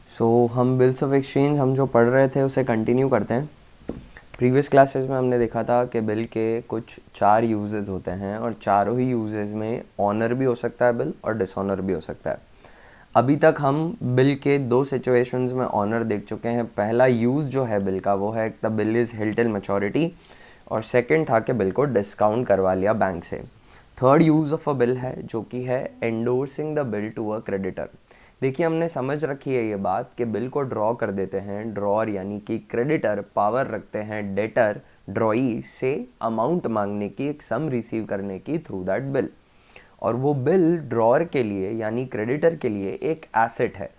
हम bills of exchange हम जो पढ़ रहे थे उसे कंटिन्यू करते हैं। प्रीवियस क्लासेस में हमने देखा था कि बिल के कुछ 4 यूजेस होते हैं और चारों ही यूजेस में ऑनर भी हो सकता है बिल और डिसऑनर भी हो सकता है। अभी तक हम बिल के 2 सिचुएशंस में ऑनर देख चुके हैं। पहला यूज़ जो है बिल का वो है the bill is held till maturity, और सेकंड था कि बिल को डिस्काउंट करवा लिया बैंक से। Third use of a bill है जो कि है endorsing the bill to a creditor. देखिए, हमने समझ रखी है ये बात कि बिल को ड्रॉ कर देते हैं। ड्रॉर यानी कि क्रेडिटर पावर रखते हैं डेटर ड्रॉई से अमाउंट मांगने की, एक सम रिसीव करने की थ्रू दैट बिल। और वो बिल ड्रॉर के लिए यानी क्रेडिटर के लिए एक एसेट है,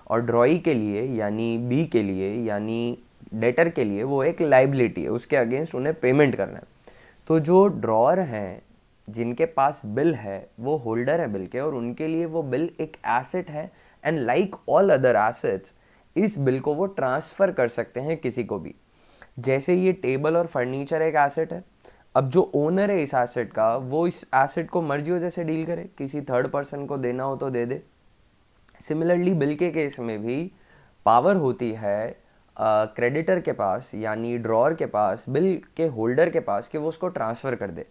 और ड्रॉई के लिए यानी बी के लिए यानी डेटर के लिए वो एक लाइबिलिटी है, उसके अगेंस्ट उन्हें पेमेंट करना है। तो जो ड्रॉर हैं जिनके पास बिल है वो होल्डर है बिल के, और उनके लिए वो बिल एक एसेट है। And like all other assets, इस बिल को वो ट्रांसफ़र कर सकते हैं किसी को भी। जैसे ये टेबल और फर्नीचर एक एसेट है, अब जो ओनर है इस एसेट का वो इस एसेट को मर्जी हो जैसे डील करे, किसी थर्ड पर्सन को देना हो तो दे दे। सिमिलरली बिल के केस में भी पावर होती है क्रेडिटर के पास यानी ड्रॉर के पास, बिल के होल्डर के पास, कि वो उसको ट्रांसफ़र कर दे।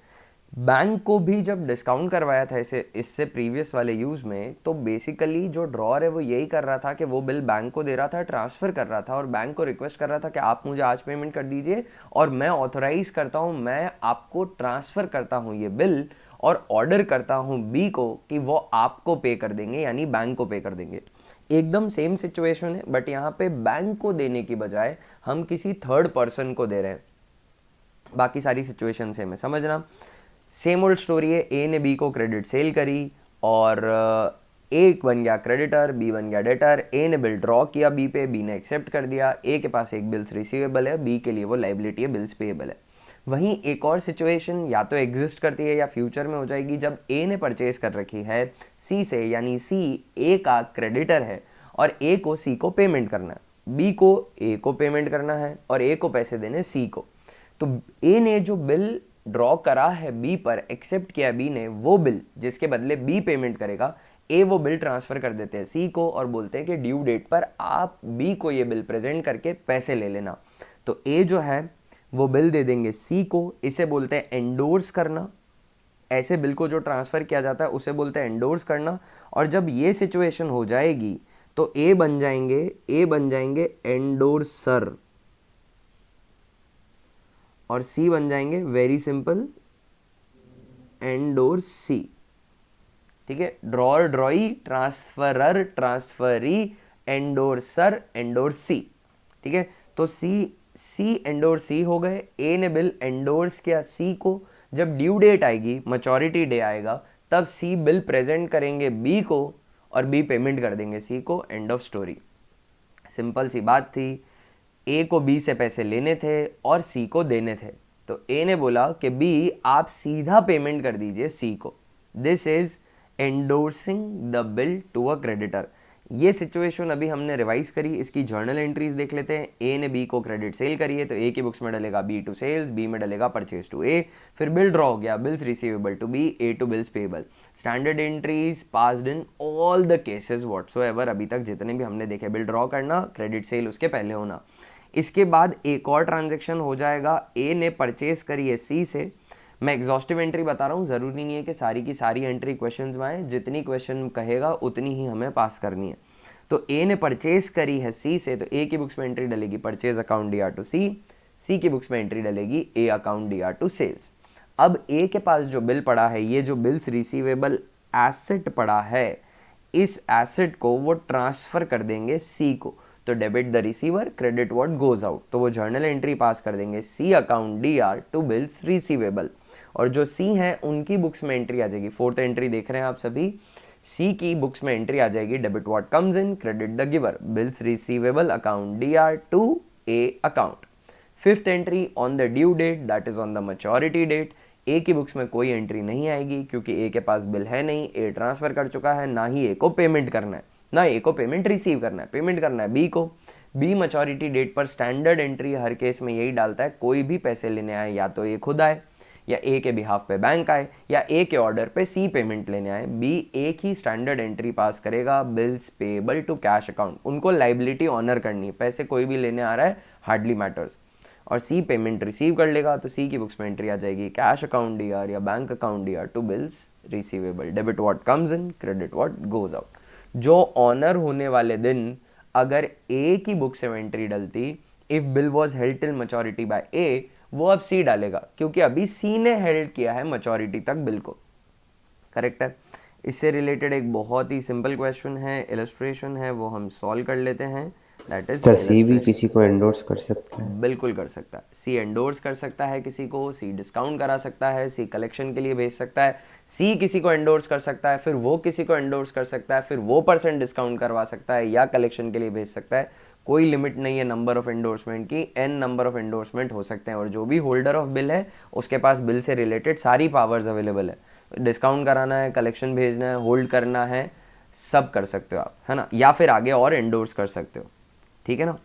बैंक को भी जब डिस्काउंट करवाया था इसे इससे प्रीवियस वाले यूज़ में, तो बेसिकली जो ड्रॉर है वो यही कर रहा था कि वो बिल बैंक को दे रहा था, ट्रांसफ़र कर रहा था, और बैंक को रिक्वेस्ट कर रहा था कि आप मुझे आज पेमेंट कर दीजिए और मैं ऑथोराइज़ करता हूँ, मैं आपको ट्रांसफ़र करता हूँ ये बिल और ऑर्डर करता हूँ बी को कि वो आपको पे कर देंगे यानी बैंक को पे कर देंगे। एकदम सेम सिचुएशन है, बट यहाँ पे बैंक को देने की बजाय हम किसी थर्ड पर्सन को दे रहे हैं। बाकी सारी सिचुएशन सेम है, समझना। सेम ओल्ड स्टोरी है, ए ने बी को क्रेडिट सेल करी और ए बन गया क्रेडिटर, बी बन गया डेटर। ए ने बिल ड्रॉ किया बी पे, बी ने एक्सेप्ट कर दिया। ए के पास एक बिल्स रिसीवेबल है, बी के लिए वो लाइबिलिटी है, बिल्स पेएबल है। वहीं एक और सिचुएशन या तो एग्जिस्ट करती है या फ्यूचर में हो जाएगी, जब ए ने परचेज कर रखी है सी से, यानी सी ए का क्रेडिटर है और ए को सी को पेमेंट करना है, बी को ए को पेमेंट करना है और ए को पैसे देने सी को। तो ए ने जो बिल ड्रॉ करा है बी पर, एक्सेप्ट किया बी ने, वो बिल जिसके बदले बी पेमेंट करेगा, ए वो बिल ट्रांसफर कर देते हैं सी को और बोलते हैं कि ड्यू डेट पर आप बी को ये बिल प्रेजेंट करके पैसे ले लेना। तो ए जो है वो बिल दे देंगे सी को, इसे बोलते हैं एंडोर्स करना। ऐसे बिल को जो ट्रांसफ़र किया जाता है उसे बोलते हैं एंडोर्स करना। और जब ये सिचुएशन हो जाएगी तो ए बन जाएंगे एंडोर्सर और सी बन जाएंगे वेरी सिंपल एंडोर्सी। ठीक है, drawer ड्रॉई, transferor transferee, endorser endorsee. ठीक है, तो सी एंडोर्सी हो गए। ए ने बिल एंडोर्स किया सी को, जब ड्यू डेट आएगी, मैच्योरिटी डे आएगा, तब सी बिल प्रेजेंट करेंगे बी को और बी पेमेंट कर देंगे सी को। End of story. सिंपल सी बात थी, ए को बी से पैसे लेने थे और सी को देने थे। तो ए ने बोला कि बी आप सीधा पेमेंट कर दीजिए सी को। This is endorsing the bill to a creditor. ये सिचुएशन अभी हमने रिवाइज करी, इसकी जर्नल एंट्रीज देख लेते हैं। ए ने बी को क्रेडिट सेल करी है तो ए की बुक्स में डलेगा बी टू सेल्स, बी में डलेगा परचेज टू ए। फिर बिल ड्रॉ हो गया, bills receivable to be, A to bills payable. Standard entries passed in all the cases whatsoever, अभी तक जितने भी हमने देखे, बिल ड्रॉ करना, क्रेडिट सेल उसके पहले होना। इसके बाद एक और ट्रांजेक्शन हो जाएगा, ए ने परचेज करी है सी से। मैं एग्जॉस्टिव एंट्री बता रहा हूँ, ज़रूरी नहीं है कि सारी की सारी एंट्री क्वेश्चंस में आए, जितनी क्वेश्चन कहेगा उतनी ही हमें पास करनी है। तो ए ने परचेज करी है सी से, तो ए की बुक्स में एंट्री डलेगी purchase account D R to C, C की बुक्स में एंट्री डलेगी A account D R to sales. अब ए के पास जो बिल पड़ा है, ये जो बिल्स रिसीवेबल एसेट पड़ा है, इस एसेट को वो ट्रांसफ़र कर देंगे सी को। तो debit the receiver, credit what goes out. तो वो जर्नल एंट्री पास कर देंगे C account D R to bills receivable, और जो सी हैं उनकी बुक्स में एंट्री आ जाएगी। फोर्थ एंट्री देख रहे हैं आप सभी, सी की बुक्स में एंट्री आ जाएगी debit what comes in, credit the giver, bills receivable account D R to A account. Fifth entry on the due date, that is on the maturity date. A की बुक्स में कोई entry नहीं आएगी क्योंकि ए के पास bill है नहीं, ए transfer कर चुका है, ना ही ए को पेमेंट करना है, ना ए को पेमेंट रिसीव करना है, पेमेंट करना है बी को। बी मैच्योरिटी डेट पर स्टैंडर्ड एंट्री हर केस में यही डालता है, कोई भी पैसे लेने आए या तो ए खुद आए या ए के बिहाफ पे बैंक आए, या ए के ऑर्डर पे सी पेमेंट लेने आए, बी एक ही स्टैंडर्ड एंट्री पास करेगा, bills payable to cash account, उनको लाइबिलिटी ऑनर करनी है, पैसे कोई भी लेने आ रहा है हार्डली मैटर्स, और सी पेमेंट रिसीव कर लेगा तो सी की बुक्स में एंट्री आ जाएगी कैश अकाउंट डीआर या bank account DR to bills receivable, debit what comes in, credit what goes out. जो ऑनर होने वाले दिन अगर ए की बुक से एंट्री डलती, if bill was held till maturity by A, वो अब सी डालेगा क्योंकि अभी सी ने हेल्ड किया है मैच्योरिटी तक बिल को। करेक्ट है। इससे रिलेटेड एक बहुत ही सिंपल क्वेश्चन है, इलस्ट्रेशन है, वो हम सॉल्व कर लेते हैं। दैट इज सर सी भी किसी को एंडोर्स कर सकता है? बिल्कुल कर सकता है। सी एंडोर्स कर सकता है किसी को, सी डिस्काउंट करा सकता है, सी कलेक्शन के लिए भेज सकता है, सी किसी को एंडोर्स कर सकता है, फिर वो किसी को एंडोर्स कर सकता है, फिर वो % डिस्काउंट करवा सकता है या कलेक्शन के लिए भेज सकता है। कोई लिमिट नहीं है नंबर ऑफ एंडोर्समेंट की, n नंबर ऑफ एंडोर्समेंट हो सकते हैं, और जो भी होल्डर ऑफ बिल है उसके पास बिल से रिलेटेड सारी पावर्स अवेलेबल है। डिस्काउंट कराना है, कलेक्शन भेजना है, होल्ड करना है, सब कर सकते हो आप, है ना, या फिर आगे और एंडोर्स कर सकते हो। ठीक है ना।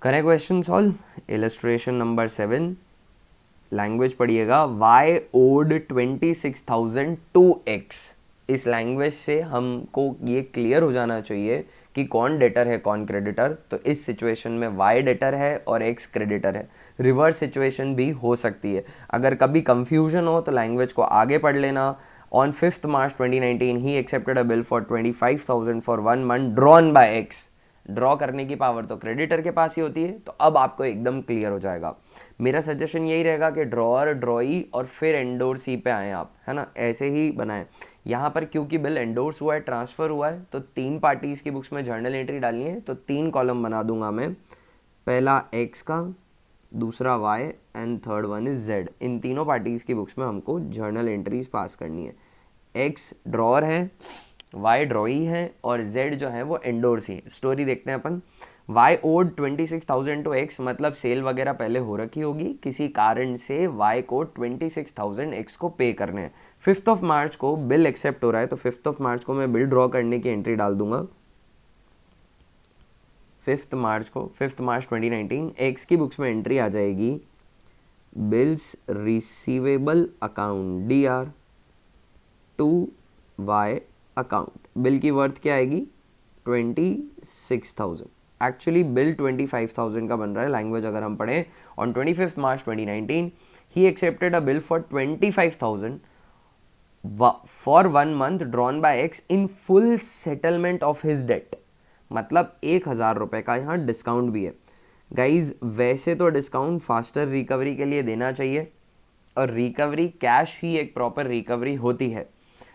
करें question solve. Illustration number 7, language पढ़िएगा, y ओड 26,000 टू x। इस लैंग्वेज से हमको ये क्लियर हो जाना चाहिए कि कौन डेटर है कौन क्रेडिटर। तो इस सिचुएशन में y डेटर है और x क्रेडिटर है। रिवर्स सिचुएशन भी हो सकती है। अगर कभी कंफ्यूजन हो तो लैंग्वेज को आगे पढ़ लेना। ऑन 5th March 2019 ही accepted a bill for 25,000 for 1 month drawn bye x। Draw करने की पावर तो क्रेडिटर के पास ही होती है, तो अब आपको एकदम क्लियर हो जाएगा। मेरा सजेशन यही रहेगा कि ड्रॉअर, ड्रॉई और फिर एंडोर्स सी पे आए आप, है ना, ऐसे ही बनाएं। यहाँ पर क्योंकि बिल एंडोर्स हुआ है, ट्रांसफ़र हुआ है, तो 3 पार्टीज़ की बुक्स में जर्नल एंट्री डालनी है, तो 3 कॉलम बना दूंगा मैं। पहला एक्स का, दूसरा Y and third one is Z. इन तीनों पार्टीज़ की बुक्स में हमको जर्नल एंट्रीज पास करनी है। एक्स ड्रॉअर है, वाई ड्रॉई है और जेड जो है वो एंडोर्स ही है। स्टोरी देखते हैं अपन। वाई ओड 26,000 टू एक्स, मतलब सेल वगैरह पहले हो रखी होगी, किसी कारण से वाई को 26,000 एक्स को पे करने हैं। 5th March को बिल एक्सेप्ट हो रहा है, तो 5th March को मैं बिल ड्रॉ करने की एंट्री डाल दूंगा। 5th March 2019 एक्स की बुक्स में एंट्री आ जाएगी bills receivable account DR to Y account. Bill की वर्थ क्या आएगी 26,000। एक्चुअली बिल 25,000 का बन रहा है। लैंग्वेज अगर हम पढ़ें, ऑन 25th March 2019 ही accepted a bill for 25,000 for 1 month drawn by X in full settlement of his debt. मतलब 1,000 रुपये का यहाँ डिस्काउंट भी है। गाइज वैसे तो डिस्काउंट फास्टर रिकवरी के लिए देना चाहिए, और रिकवरी कैश ही एक प्रॉपर रिकवरी होती है,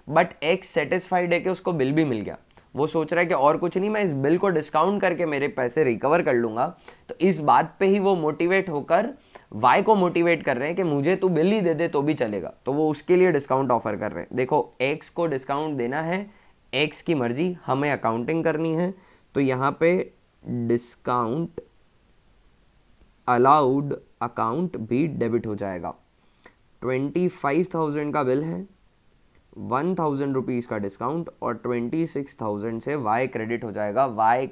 बट एक्स सेटिस्फाइड है कि उसको बिल भी मिल गया। वो सोच रहा है कि और कुछ नहीं, मैं इस बिल को डिस्काउंट करके मेरे पैसे रिकवर कर लूँगा। तो इस बात पे ही वो मोटिवेट होकर वाई को मोटिवेट कर रहे हैं कि मुझे तू बिल ही दे दे तो भी चलेगा, तो वो उसके लिए डिस्काउंट ऑफर कर रहे हैं। देखो एक्स को डिस्काउंट देना है, एक्स की मर्जी, हमें अकाउंटिंग करनी है, तो यहाँ पे डिस्काउंट अलाउड अकाउंट भी डेबिट हो जाएगा। 25,000 का बिल है, 1,000 रुपीज़ का डिस्काउंट, और 26,000 से वाई क्रेडिट हो जाएगा। वाई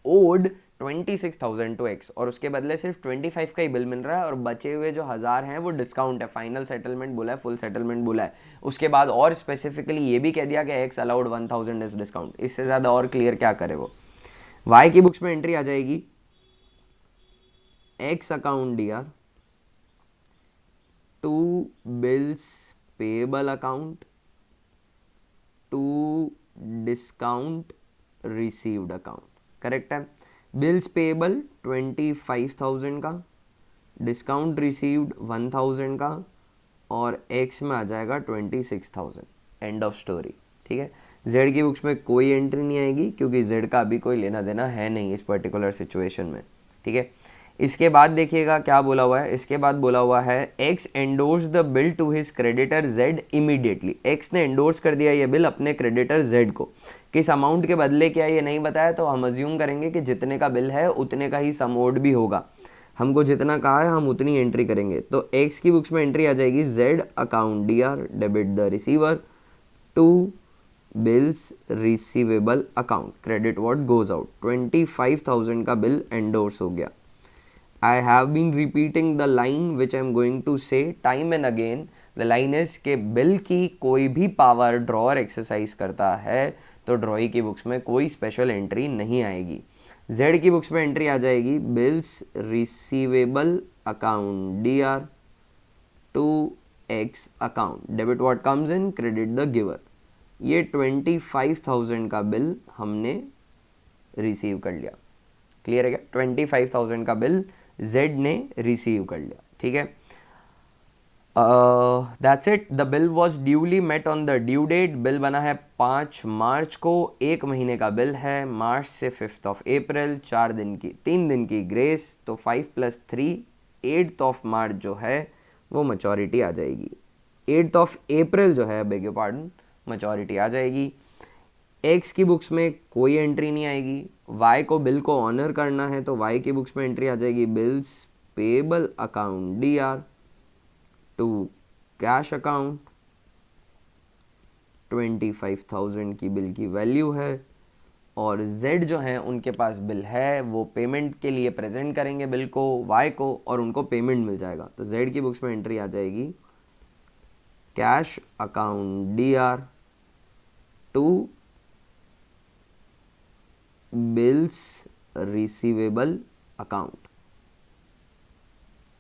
ओड 26,000 टू एक्स, और उसके बदले सिर्फ 25 का ही बिल मिल रहा है, और बचे हुए जो 1,000 हैं वो डिस्काउंट है। फाइनल सेटलमेंट बोला है, फुल सेटलमेंट बोला है। उसके बाद और स्पेसिफिकली ये भी कह दिया कि एक्स अलाउड 1,000 इज डिस्काउंट। इससे ज़्यादा और क्लियर क्या करे वो। वाई की बुक्स में एंट्री आ जाएगी X account DR to bills payable account to discount received account. Correct है। बिल्स पेएबल 25,000 का, डिस्काउंट रिसीव्ड 1,000 का, और एक्स में आ जाएगा 26,000। End of story. ठीक है। जेड की बुक्स में कोई एंट्री नहीं आएगी क्योंकि जेड का अभी कोई लेना देना है नहीं इस पर्टिकुलर सिचुएशन में। ठीक है। इसके बाद देखिएगा क्या बोला हुआ है। इसके बाद बोला हुआ है X endorse the bill to his creditor Z immediately. X ने एंडोर्स कर दिया ये बिल अपने क्रेडिटर जेड को। किस अमाउंट के बदले क्या ये नहीं बताया, तो हम अज्यूम करेंगे कि जितने का बिल है उतने का ही सम ओड भी होगा। हमको जितना कहा है हम उतनी एंट्री करेंगे। तो एक्स की बुक्स में एंट्री आ जाएगी Z account DR debit the receiver to bills receivable account, credit what goes out. 25,000 का बिल एंडोर्स हो गया। I have been repeating the line which I am going to say time and again. The line is कि bill की कोई भी power drawer exercise करता है तो ड्रॉई की बुक्स में कोई स्पेशल एंट्री नहीं आएगी. जेड की बुक्स में एंट्री आ जाएगी bills receivable account DR to X account. Debit what comes in, credit the giver. ये 25,000 का बिल हमने रिसीव कर लिया. क्लियर है क्या? 25,000 का बिल जेड ने रिसीव कर लिया. ठीक है, that's it. The bill was duly met on the due date. Bill बना है 5 मार्च को. एक महीने का बिल है, मार्च से 5th ऑफ अप्रैल. 3 दिन की ग्रेस. तो 5 + 3 8th ऑफ मार्च जो है वो मैच्योरिटी आ जाएगी. 8th ऑफ अप्रैल जो है, बेग योर पार्डन, मैच्योरिटी आ जाएगी. एक्स की बुक्स में कोई एंट्री नहीं आएगी. वाई को बिल को ऑनर करना है तो वाई की बुक्स में एंट्री आ जाएगी bills payable account DR to cash account. 25,000 की बिल की वैल्यू है. और Z जो है उनके पास बिल है, वो पेमेंट के लिए प्रेजेंट करेंगे बिल को, Y को, और उनको पेमेंट मिल जाएगा. तो Z की बुक्स में एंट्री आ जाएगी cash account DR to bills receivable account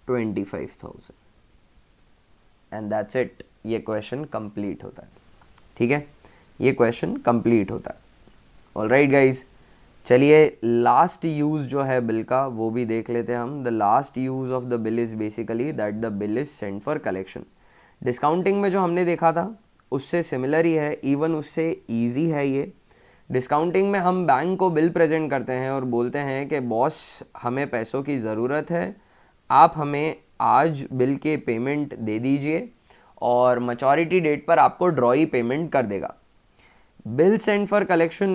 25,000. And that's it. ये क्वेश्चन कंप्लीट होता है. ठीक है, ये क्वेश्चन कंप्लीट होता है. ऑलराइट गाइज, चलिए लास्ट यूज जो है बिल का वो भी देख लेते हैं हम. The last use of the bill is basically that the bill is sent for collection. Discounting में जो हमने देखा था उससे सिमिलर ही है, इवन उससे ईजी है ये. डिस्काउंटिंग में हम बैंक को बिल प्रेजेंट करते हैं और बोलते हैं कि बॉस हमें पैसों की ज़रूरत है, आप हमें आज बिल के पेमेंट दे दीजिए और मैच्योरिटी डेट पर आपको ड्रॉई पेमेंट कर देगा. बिल सेंड फॉर कलेक्शन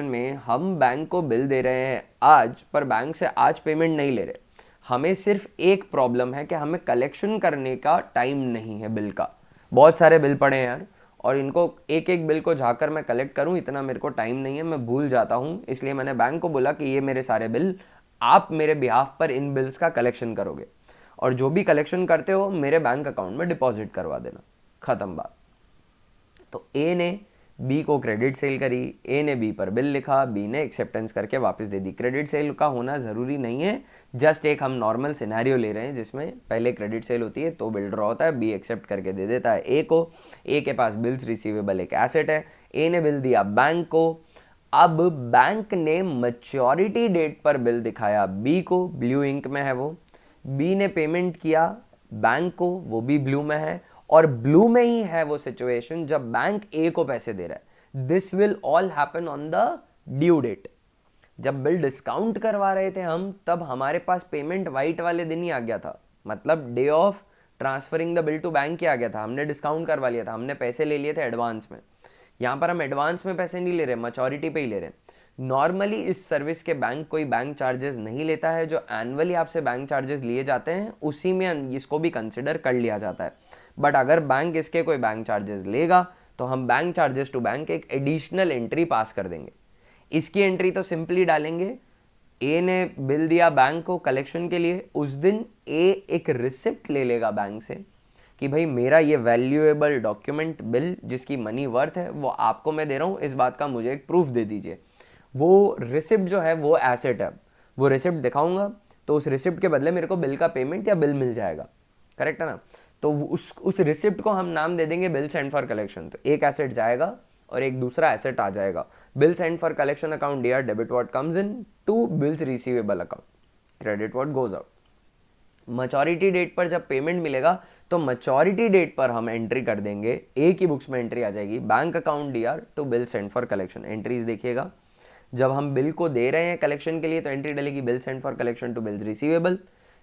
में हम बैंक को बिल दे रहे हैं आज, पर बैंक से आज पेमेंट नहीं ले रहे. हमें सिर्फ एक प्रॉब्लम है कि हमें कलेक्शन करने का टाइम नहीं है बिल का. बहुत सारे बिल पड़े हैं यार, और इनको एक एक बिल को जाकर मैं कलेक्ट करूं इतना मेरे को टाइम नहीं है, मैं भूल जाता हूं. इसलिए मैंने बैंक को बोला कि ये मेरे सारे बिल आप मेरे बिहाफ पर इन बिल्स का कलेक्शन करोगे, और जो भी कलेक्शन करते हो मेरे बैंक अकाउंट में डिपॉजिट करवा देना. ख़त्म बात. तो ए ने बी को क्रेडिट सेल करी, ए ने बी पर बिल लिखा, बी ने एक्सेप्टेंस करके वापस दे दी. क्रेडिट सेल का होना ज़रूरी नहीं है, जस्ट एक हम नॉर्मल सिनेरियो ले रहे हैं जिसमें पहले क्रेडिट सेल होती है तो बिल ड्रॉ होता है, बी एक्सेप्ट करके दे देता है ए को. ए के पास बिल्स रिसीवेबल एक एसेट है, ए ने बिल दिया बैंक को. अब बैंक ने मैच्योरिटी डेट पर बिल दिखाया बी को, ब्लू इंक में है वो. बी ने पेमेंट किया बैंक को, वो भी ब्लू में है, और ब्लू में ही है वो सिचुएशन जब बैंक ए को पैसे दे रहा है. This will all happen on the due date. जब बिल डिस्काउंट करवा रहे थे हम, तब हमारे पास पेमेंट वाइट वाले दिन ही आ गया था, मतलब day of transferring the bill to bank ही आ गया था. हमने डिस्काउंट करवा लिया था, हमने पैसे ले लिए थे एडवांस में. यहाँ पर हम एडवांस में पैसे नहीं ले रहे, मैच्योरिटी पे ही ले रहे. नॉर्मली इस सर्विस के बैंक कोई बैंक चार्जेस नहीं लेता है. जो एनुअली आपसे बैंक चार्जेस लिए जाते हैं उसी में इसको भी कंसिडर कर लिया जाता है. बट अगर बैंक इसके कोई बैंक चार्जेस लेगा तो हम बैंक चार्जेस टू बैंक एक एडिशनल एंट्री पास कर देंगे. इसकी एंट्री तो सिंपली डालेंगे, ए ने बिल दिया बैंक को कलेक्शन के लिए, उस दिन ए एक रिसिप्ट ले लेगा बैंक से कि भाई मेरा ये वैल्यूएबल डॉक्यूमेंट बिल जिसकी मनी वर्थ है वो आपको मैं दे रहा हूँ, इस बात का मुझे एक प्रूफ दे दीजिए. वो रिसिप्ट जो है वो एसेट है, वो रिसिप्ट दिखाऊंगा तो उस रिसिप्ट के बदले मेरे को बिल का पेमेंट या बिल मिल जाएगा. करेक्ट है ना? तो उस रिसिप्ट को हम नाम दे देंगे बिल सेंड फॉर कलेक्शन. तो एक एसेट जाएगा और एक दूसरा एसेट आ जाएगा. Bill send for collection account DR debit what comes in to bills receivable account, credit what goes out. Maturity date पर जब पेमेंट मिलेगा तो मैच्योरिटी डेट पर हम एंट्री कर देंगे, ए की बुक्स में एंट्री आ जाएगी bank account DR to bill send for collection. Entries देखिएगा, जब हम बिल को दे रहे हैं कलेक्शन के लिए तो एंट्री डलेगी bill send for collection to bills receivable.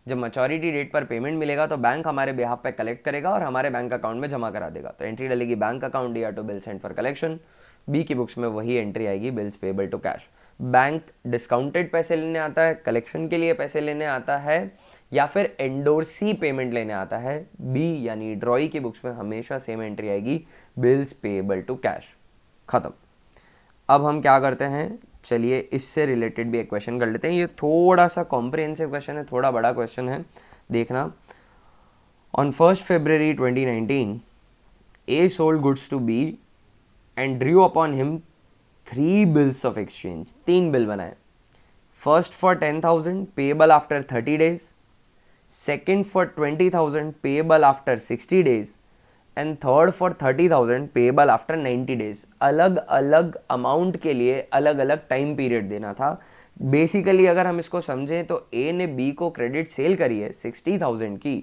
जब मैच्योरिटी डेट पर पेमेंट मिलेगा तो बैंक हमारे बिहाफ पे कलेक्ट करेगा और हमारे बैंक अकाउंट में जमा करा देगा. तो एंट्री डलेगी bank account DR to bill send for collection. B की बुक्स में वही एंट्री आएगी bills payable to cash. Bank discounted पैसे लेने आता है, कलेक्शन के लिए पैसे लेने आता है, या फिर एंडोर्सी पेमेंट लेने आता है. बी यानी ड्रॉई की बुक्स में हमेशा सेम एंट्री आएगी बिल्स पेबल टू कैश. खत्म. अब हम क्या करते हैं, चलिए इससे रिलेटेड भी एक क्वेश्चन कर लेते हैं। ये थोड़ा सा कॉम्प्रिहेंसिव क्वेश्चन है, थोड़ा बड़ा क्वेश्चन है, देखना। On 1st February 2019 A sold goods to B and drew upon him 3 bills of exchange। 3 bill बनाए। First for 10,000 payable after 30 days, second for 20,000 payable after 60 days and third for 30,000 payable after 90 days। अलग अलग amount के लिए अलग अलग time period देना था। Basically अगर हम इसको समझें तो ए ने बी को क्रेडिट सेल करी है 60,000 की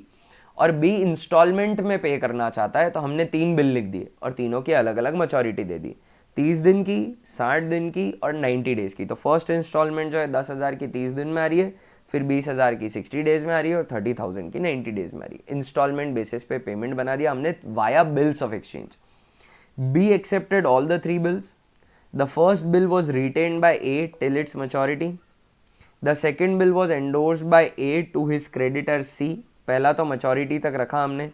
और बी इंस्टॉलमेंट में पे करना चाहता है, तो हमने 3 बिल लिख दिए और तीनों की अलग अलग मैच्योरिटी दे दी, 30 दिन की, 60 दिन की और 90 डेज की। तो फर्स्ट इंस्टॉलमेंट जो है 10,000 की 30 दिन में आ रही है, फिर 20,000 की 60 डेज में आ रही है और 30,000 की 90 डेज में आ रही है। इंस्टॉलमेंट बेसिस पे पेमेंट बना दिया हमने via bills of exchange. B accepted all the 3 bills. The first bill was retained by A till its maturity. The second bill was endorsed by A to his creditor C. पहला तो maturity तक रखा हमने,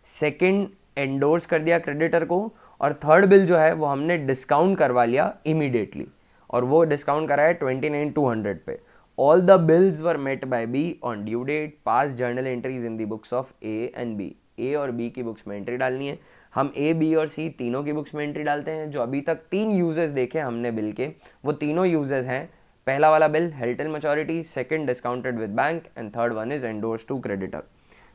second endorse कर दिया creditor को, और third bill जो है वो हमने डिस्काउंट करवा लिया इमीडिएटली, और वो डिस्काउंट करा है 29,200 पे। All the bills were met by B on due date. Pass journal entries in the books of A and B. A और बी की बुक्स में एंट्री डालनी है। हम ए बी और सी तीनों की बुक्स में एंट्री डालते हैं। जो अभी तक 3 यूजेस देखे हमने बिल के, वो तीनों यूजेस हैं। पहला वाला bill held till maturity, second discounted with bank and third one is endorse to creditor.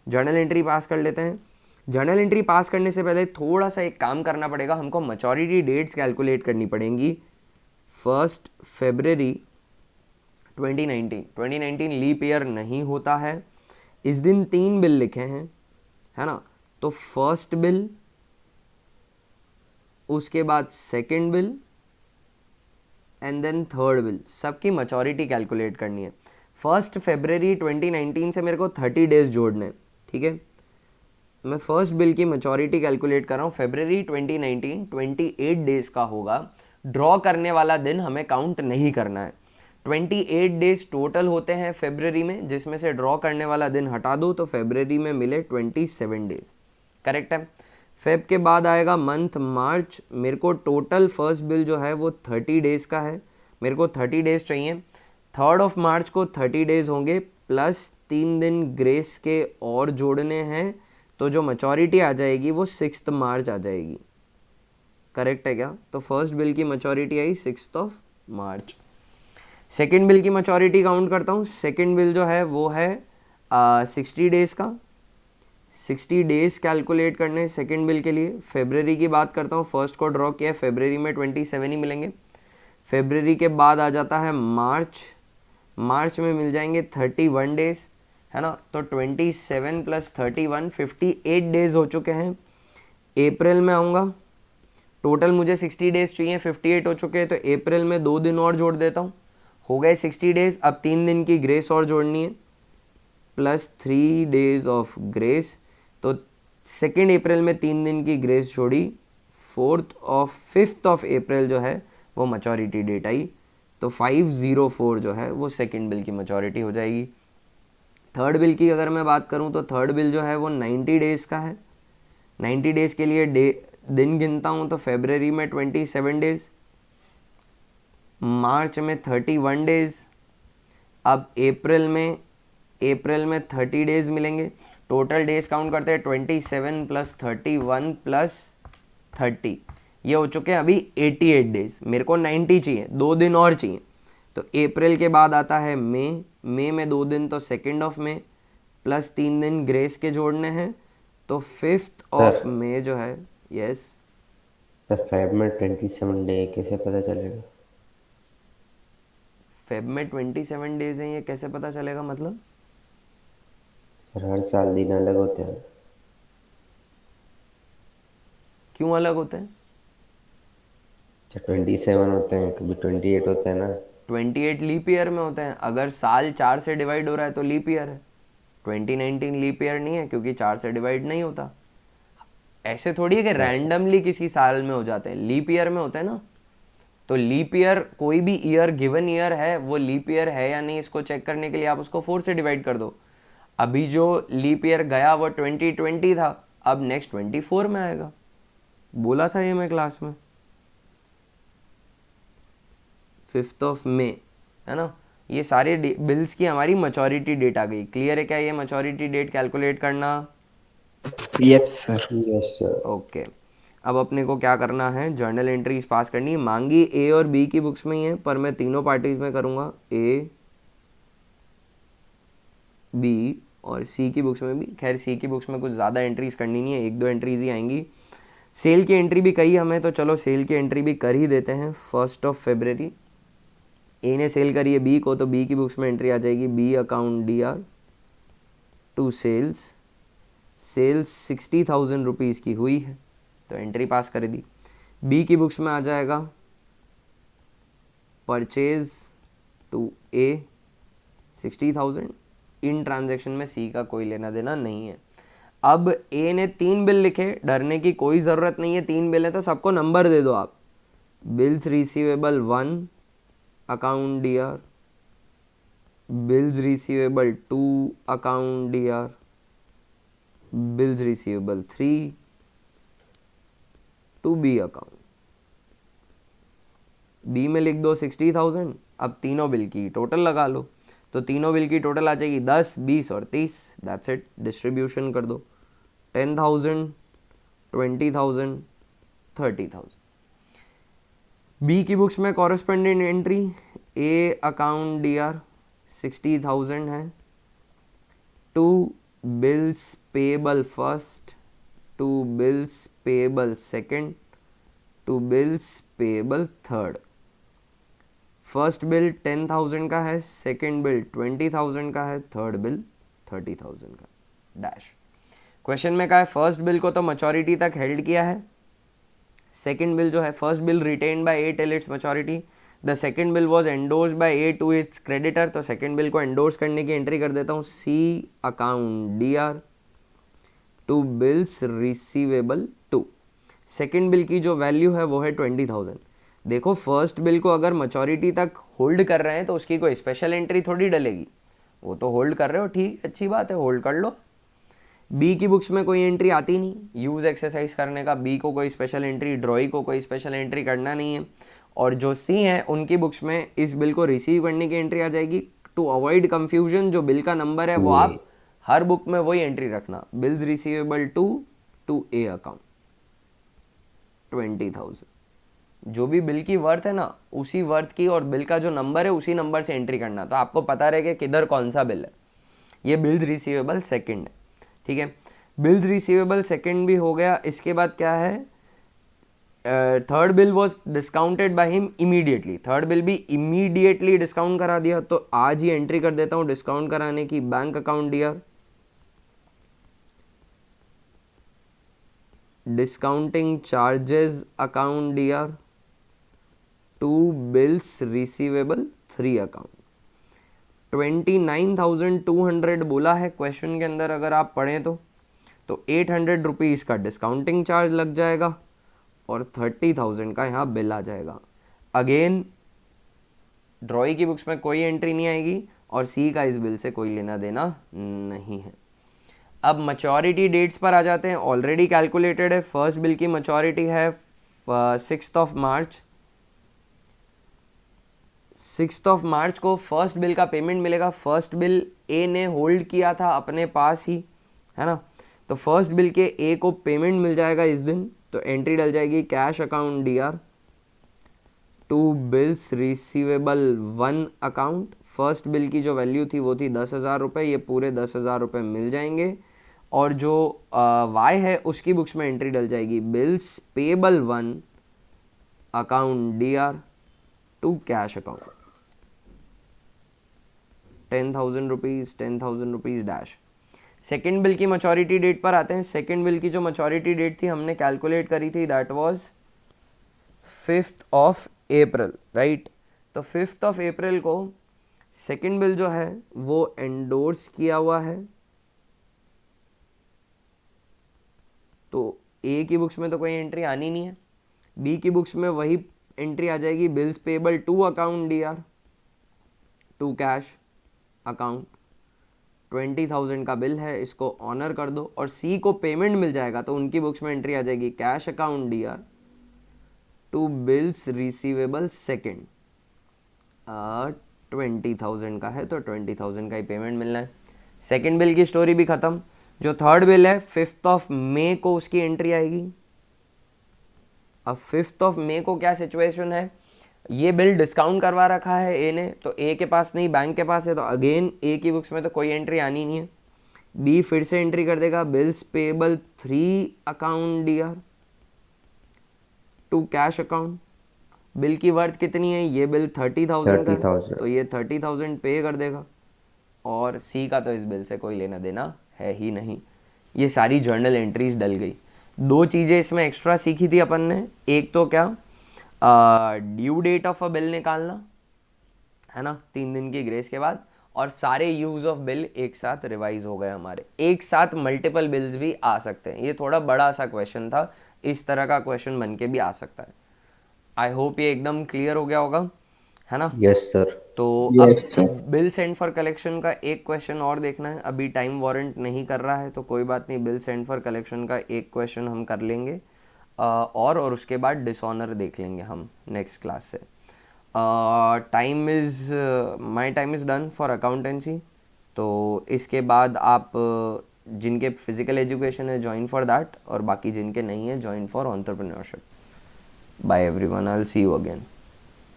Journal entry pass कर लेते हैं। जर्नल एंट्री पास करने से पहले थोड़ा सा एक काम करना पड़ेगा, हमको मैच्योरिटी डेट्स कैलकुलेट करनी पड़ेंगी। 1 फरवरी 2019 लीप ईयर नहीं होता है। इस दिन 3 बिल लिखे हैं, है ना। तो फर्स्ट बिल, उसके बाद second bill and then third bill, सबकी मैच्योरिटी कैलकुलेट करनी है। 1 फरवरी 2019 से मेरे को 30 डेज जोड़ने हैं, ठीक है। मैं फर्स्ट बिल की मैच्योरिटी कैलकुलेट कर रहा हूँ। फरवरी 2019 28 डेज का होगा। ड्रॉ करने वाला दिन हमें काउंट नहीं करना है। 28 डेज टोटल होते हैं फरवरी में, जिसमें से ड्रॉ करने वाला दिन हटा दो तो फरवरी में मिले 27 डेज, करेक्ट है। फेब के बाद आएगा मंथ मार्च। मेरे को टोटल फर्स्ट बिल जो है वो 30 डेज का है, मेरे को 30 डेज चाहिए। 3rd मार्च को 30 डेज होंगे प्लस 3 दिन ग्रेस के और जोड़ने हैं, तो जो मैच्योरिटी आ जाएगी वो 6 मार्च आ जाएगी, करेक्ट है क्या। तो फर्स्ट बिल की मैच्योरिटी आई 6 मार्च। सेकेंड बिल की मैच्योरिटी काउंट करता हूँ। सेकेंड बिल जो है वो है 60 डेज का। 60 डेज कैलकुलेट करने सेकेंड बिल के लिए। फरवरी की बात करता हूँ, फर्स्ट को ड्रॉ किया, फरवरी में 27 ही मिलेंगे। फरवरी के बाद आ जाता है मार्च। मार्च में मिल जाएंगे 31 डेज, है ना। तो 27 + 31 58 डेज हो चुके हैं। अप्रैल में आऊँगा, टोटल मुझे 60 डेज चाहिए, 58 हो चुके हैं, तो अप्रैल में 2 दिन और जोड़ देता हूँ, हो गए 60 डेज। अब 3 दिन की ग्रेस और जोड़नी है प्लस 3 डेज ऑफ ग्रेस। तो 2 अप्रैल में 3 दिन की ग्रेस जोड़ी, 5th अप्रैल जो है वो मैच्योरिटी डेट आई। तो 504 जो है वो सेकेंड बिल की मैच्योरिटी हो जाएगी। थर्ड बिल की अगर मैं बात करूं तो थर्ड बिल जो है वो 90 डेज़ का है। 90 डेज़ के लिए दिन गिनता हूं तो फरवरी में 27 डेज़, मार्च में 31 डेज़, अब अप्रैल में 30 डेज़ मिलेंगे। टोटल डेज़ काउंट करते हैं 27 + 31 + 30, ये हो चुके हैं अभी 88 डेज़। मेरे को 90 चाहिए, 2 दिन और चाहिए। तो अप्रैल के बाद आता है मई में 2 दिन, तो 2 मई प्लस 3 दिन ग्रेस के जोड़ने हैं, तो 5 मई जो है, यस। तो फेब में 27 डे कैसे पता चलेगा? फेब में 27 डेज हैं, ये कैसे पता चलेगा मतलब? सर हर साल दिन अलग होते हैं। क्यों अलग होते हैं? 27 होते हैं, कभी 28 होते हैं ना। 28 लीप ईयर में होते हैं। अगर साल 4 से डिवाइड हो रहा है तो लीप ईयर है। 2019 लीप ईयर नहीं है क्योंकि 4 से डिवाइड नहीं होता। ऐसे थोड़ी है कि रैंडमली किसी साल में हो जाते हैं, लीप ईयर में होते हैं ना। तो लीप ईयर, कोई भी ईयर गिवन ईयर है वो लीप ईयर है या नहीं, इसको चेक करने के लिए आप उसको 4 से डिवाइड कर दो। अभी जो लीप ईयर गया वो 2020 था, अब नेक्स्ट 24 में आएगा। बोला था ये मैं क्लास में। 5th ऑफ मे, है ना। ये सारे बिल्स की हमारी मैच्योरिटी डेट आ गई। क्लियर है क्या ये मैच्योरिटी डेट कैलकुलेट करना? Yes sir. Yes sir. Okay. अब अपने को क्या करना है, जर्नल एंट्रीज पास करनी है। मांगी ए और बी की बुक्स में ही है, पर मैं तीनों पार्टीज में करूँगा, ए बी और सी की बुक्स में भी। खैर सी की बुक्स में कुछ ज़्यादा एंट्रीज करनी नहीं है, 1-2 एंट्रीज ही आएंगी। सेल की एंट्री भी कही हमें, तो चलो सेल की एंट्री भी कर ही देते हैं। 1 फरवरी ए ने सेल करी है बी को, तो बी की बुक्स में एंट्री आ जाएगी, B account DR to sales. Sales 60,000 rupees की हुई है, तो एंट्री पास कर दी। बी की बुक्स में आ जाएगा purchase to A 60,000। In transaction में सी का कोई लेना देना नहीं है। अब ए ने 3 बिल लिखे, डरने की कोई ज़रूरत नहीं है, 3 बिल है तो सबको नंबर दे दो आप। Bills receivable 1 account DR, bills receivable 2 account DR, bills receivable 3 to B account. B में लिख दो 60,000। अब तीनों बिल की टोटल लगा लो, तो तीनों बिल की टोटल आ जाएगी 10, 20 और 30। That's it. डिस्ट्रीब्यूशन कर दो, 10,000, 20,000, 30,000। बी की बुक्स में corresponding entry A account DR 60,000 है, to bills payable first, to bills payable second, to bills payable third. First bill 10,000 का है, सेकंड बिल 20,000 का है, थर्ड बिल 30,000 का। डैश। क्वेश्चन में कहा है फर्स्ट बिल को तो मैच्योरिटी तक हेल्ड किया है, सेकंड बिल जो है, first bill retain by A till its maturity, the second bill was endorsed by A to its creditor. तो सेकंड बिल को एंडोर्स करने की एंट्री कर देता हूँ, C account DR to bills receivable 2। Second bill की जो वैल्यू है वो है 20,000। देखो फर्स्ट बिल को अगर मैच्योरिटी तक होल्ड कर रहे हैं तो उसकी कोई स्पेशल एंट्री थोड़ी डलेगी, वो तो होल्ड कर रहे हो, ठीक, अच्छी बात है, होल्ड कर लो। बी की बुक्स में कोई एंट्री आती नहीं, यूज़ एक्सरसाइज करने का, बी को कोई स्पेशल एंट्री, ड्रॉई को कोई स्पेशल एंट्री करना नहीं है। और जो सी हैं उनकी बुक्स में इस बिल को रिसीव करने की एंट्री आ जाएगी। टू अवॉइड कंफ्यूजन, जो बिल का नंबर है वो आप हर बुक में वही एंट्री रखना, bills receivable to A account 20,000। जो भी बिल की वर्थ है ना, उसी वर्थ की और बिल का जो नंबर है उसी नंबर से एंट्री करना, तो आपको पता रहे कि किधर कौन सा बिल है। ये बिल्स रिसीवेबल सेकंड है, ठीक है। बिल्स रिसीवेबल सेकंड भी हो गया। इसके बाद क्या है, third bill was discounted by him immediately. Third bill भी इमीडिएटली डिस्काउंट करा दिया, तो आज ही एंट्री कर देता हूँ डिस्काउंट कराने की, bank account DR discounting charges account DR to bills receivable 3 account. 29,200 बोला है क्वेश्चन के अंदर, अगर आप पढ़ें तो 800 रुपीज़ का डिस्काउंटिंग चार्ज लग जाएगा और 30,000 का यहाँ बिल आ जाएगा। अगेन ड्रॉई की बुक्स में कोई एंट्री नहीं आएगी और सी का इस बिल से कोई लेना देना नहीं है। अब मैच्योरिटी डेट्स पर आ जाते हैं, ऑलरेडी कैलकुलेटेड है। फर्स्ट बिल की मैच्योरिटी है 6 मार्च। 6 मार्च को फर्स्ट बिल का पेमेंट मिलेगा। फर्स्ट बिल ए ने होल्ड किया था अपने पास ही, है ना, तो फर्स्ट बिल के ए को पेमेंट मिल जाएगा इस दिन, तो एंट्री डल जाएगी cash account DR to bills receivable 1 account. First bill की जो वैल्यू थी वो थी 10,000 रुपये, ये पूरे 10,000 रुपये मिल जाएंगे। और जो वाई है उसकी बुक्स में एंट्री डल जाएगी bills payable 1 account DR to cash account 10,000 rupees, 10,000 rupees dash. Second bill की मैच्योरिटी डेट पर आते हैं। सेकेंड बिल की जो मैच्योरिटी डेट थी हमने कैलकुलेट करी थी, that was 5th of April, right. तो 5th ऑफ अप्रैल को सेकेंड बिल जो है वो एंडोर्स किया हुआ है, तो ए की बुक्स में तो कोई एंट्री आनी नहीं है। बी की बुक्स में वही एंट्री आ जाएगी, bills payable 2 account DR to cash account 20,000 का बिल है, इसको ऑनर कर दो। और सी को पेमेंट मिल जाएगा, तो उनकी बुक्स में एंट्री आ जाएगी cash account DR to bills receivable second 20,000 का है तो 20,000 का ही पेमेंट मिलना है। सेकंड बिल की स्टोरी भी ख़त्म। जो थर्ड बिल है 5 मई को उसकी एंट्री आएगी। अब 5 मई को क्या सिचुएशन है, ये बिल डिस्काउंट करवा रखा है ए ने, तो ए के पास नहीं बैंक के पास है, तो अगेन ए की बुक्स में तो कोई एंट्री आनी नहीं है। बी फिर से एंट्री कर देगा bills payable 3 account DR to cash account. Bill की वर्थ कितनी है, ये बिल 30,000 का है 30,000 तो ये 30,000 पे कर देगा। और सी का तो इस बिल से कोई लेना देना है ही नहीं। ये सारी जर्नल एंट्रीज डल गई। दो चीज़ें इसमें एक्स्ट्रा सीखी थी अपन ने, एक तो क्या, due date of a bill निकालना है ना 3 दिन की ग्रेस के बाद, और सारे यूज ऑफ बिल एक साथ रिवाइज हो गए हमारे। एक साथ मल्टीपल बिल्स भी आ सकते हैं। ये थोड़ा बड़ा सा क्वेश्चन था, इस तरह का क्वेश्चन बन के भी आ सकता है। आई होप ये एकदम क्लियर हो गया होगा, है ना। Yes sir. तो Yes, अब sir. Bill send for collection का एक क्वेश्चन और देखना है। अभी टाइम वारंट नहीं कर रहा है तो कोई बात नहीं, बिल सेंड फॉर कलेक्शन का एक क्वेश्चन हम कर लेंगे और उसके बाद डिसऑनर देख लेंगे हम नेक्स्ट क्लास से। Time is my time is done for accountancy. तो इसके बाद आप जिनके फिजिकल एजुकेशन है ज्वाइन फॉर दैट, और बाकी जिनके नहीं है join for entrepreneurship. Bye everyone, I will see you again.